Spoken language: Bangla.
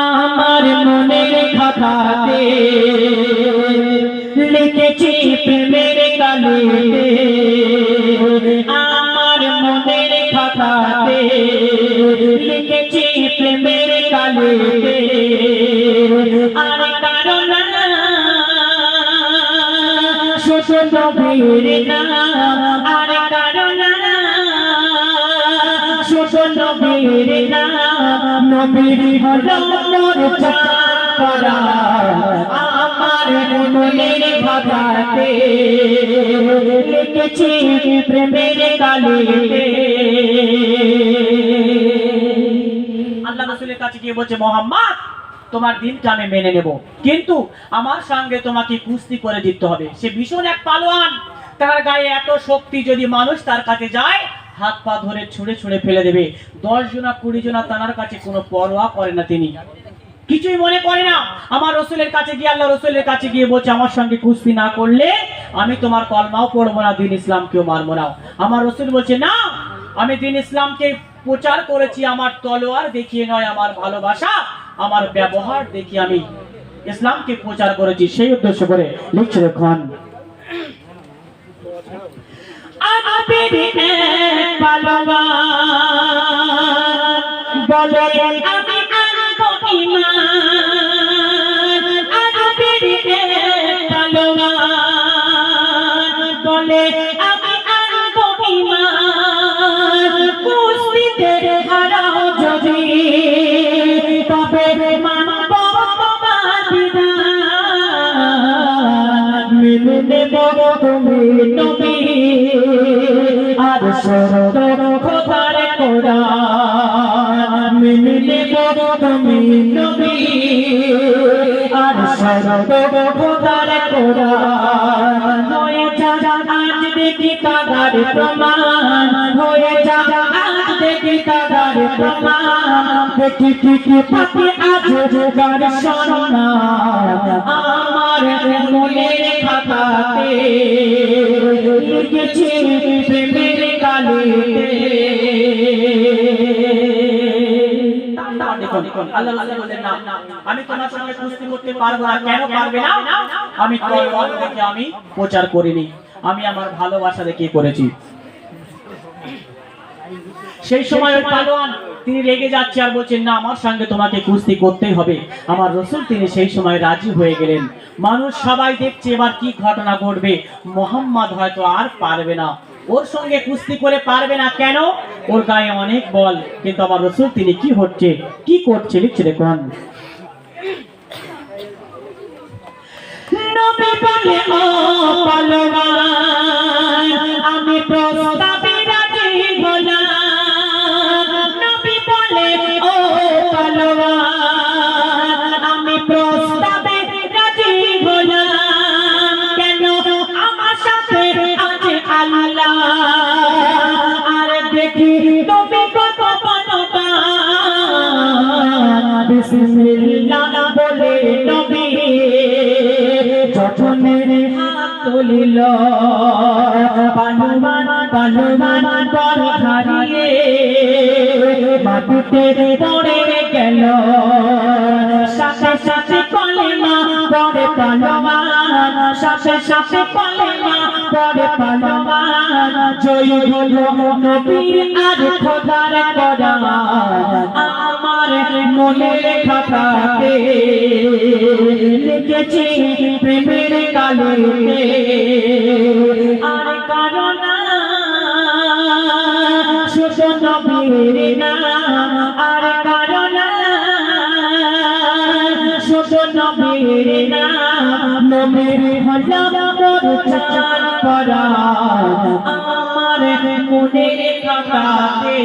আমার মনের খাতাতে লিখেছি প্রেমের কালিতে, আমার মনের খাতাতে লিখেছি প্রেমের কালিতে। আর কারণ শুধু নবীর নাম, আর কারণ শুধু নবীর নাম, নবীর হলো মোর জান। আমার মনের খাতাতে লিখেছি প্রেমের কালিতে। আল্লাহ রাসূলের কাছে গিয়ে বলছে, মুহাম্মদ তোমার দিনটা আমি মেনে নেব, কিন্তু আমার সঙ্গে তোমাকে কুস্তি করে দিতে হবে। সে ভীষণ এক পালোয়ান, তার গায়ে এত শক্তি, যদি মানুষ তার কাছে যায় হাত পা ধরে ছুঁড়ে ছুঁড়ে ফেলে দেবে। 10 জনা 20 জনা তার কাছে কোনো পরোয়া করে না, তিনি কিছুই মনে করে না। আমার রসুলের কাছে গিয়ে, আল্লাহ রসুলের কাছে গিয়ে বলছে, আমার সঙ্গে কুস্তি না করলে আমি তোমার কলমাও পড়বো না, দিন ইসলামকেও মানবো না। আমার রসুল বলছে, না, আমি দিন ইসলামকে প্রচার করেছি আমার তলোয়ার দেখিয়ে নয়, আমার ভালোবাসা আমার ব্যবহার দেখিয়ে আমি ইসলামকে প্রচার করেছি। সেই উদ্দেশ্য করে লিখছে দেখুন, বলে আমি আনবো ঈমান, বলে আমি আনবো ঈমান, কুস্তিতে হারাও যদি তবে মানবো তোমার বিধান। মেনে নেব তুমি নবী আর শরত খোদার কোরআন, মেনে নেব তুমি নবী আর শরত খোদার কোরআন। হয়ে যা আজ দেখি তাগার প্রমাণ, হয়ে যা আজ দেখি তাগার প্রমাণ। দেখি ঠিকই পাখি আজ গার সোনা, আমার মনের খাতাতে লিখেছি প্রেমের কালিতে। আল্লাহ রাসূল বলেন, না, আমি তোমার সঙ্গে কুস্তি করতে পারবো না। কেন পারবে না? আমি তলোয়ার দেখে আমি প্রচার করিনি, আমি আমার ভালোবাসা দেখে করেছি। সেই সময় ওই পালোয়ান তিনি রেগে যাচ্ছে আর বলছেন, না, আমার সঙ্গে তোমাকে কুস্তি করতেই হবে। আমার রসুল তিনি সেই সময় রাজি হয়ে গেলেন। মানুষ সবাই দেখছে এবার কি ঘটনা ঘটবে। মুহাম্মদ হয়তো আর পারবে না, ওর সঙ্গে কুস্তি করে পারবে না। কেন? ওর গায়ে অনেক বল। কিন্তু আমার রসুল তিনি কি হচ্ছে, কি করছে, লিখছে দেখুন, নবী বলে, ও পালোয়ান আমি প্রস্তাবে রাজি হলাম। নবী বলে, ও পালোয়ান আমি প্রস্তাবে রাজি হলাম। কেন? আমার সাথে আছে আল্লাহ, আর দেখি তুমি কত বলবান। বিসমিল্লাহ বলে নবী যখনের হাত তুলিল, পালোয়ান পালোয়ান বল হারিয়ে মাটিতে পড়ে গেল। সাথে সাথে কলেমা পড়ে পালোয়ান, সাথে সাথে কলেমা পড়ে পালোয়ান। জয় হলো নবীর আর খোদার কোরআন, আমার মনের খাতাতে লিখেছি প্রেমের কালিতে। আর কারণ শুধু নবীর নাম, আর কারণ শুধু নবীর নাম, নবীর হলো মোর জান পরাণ, আমার মনের খাতাতে।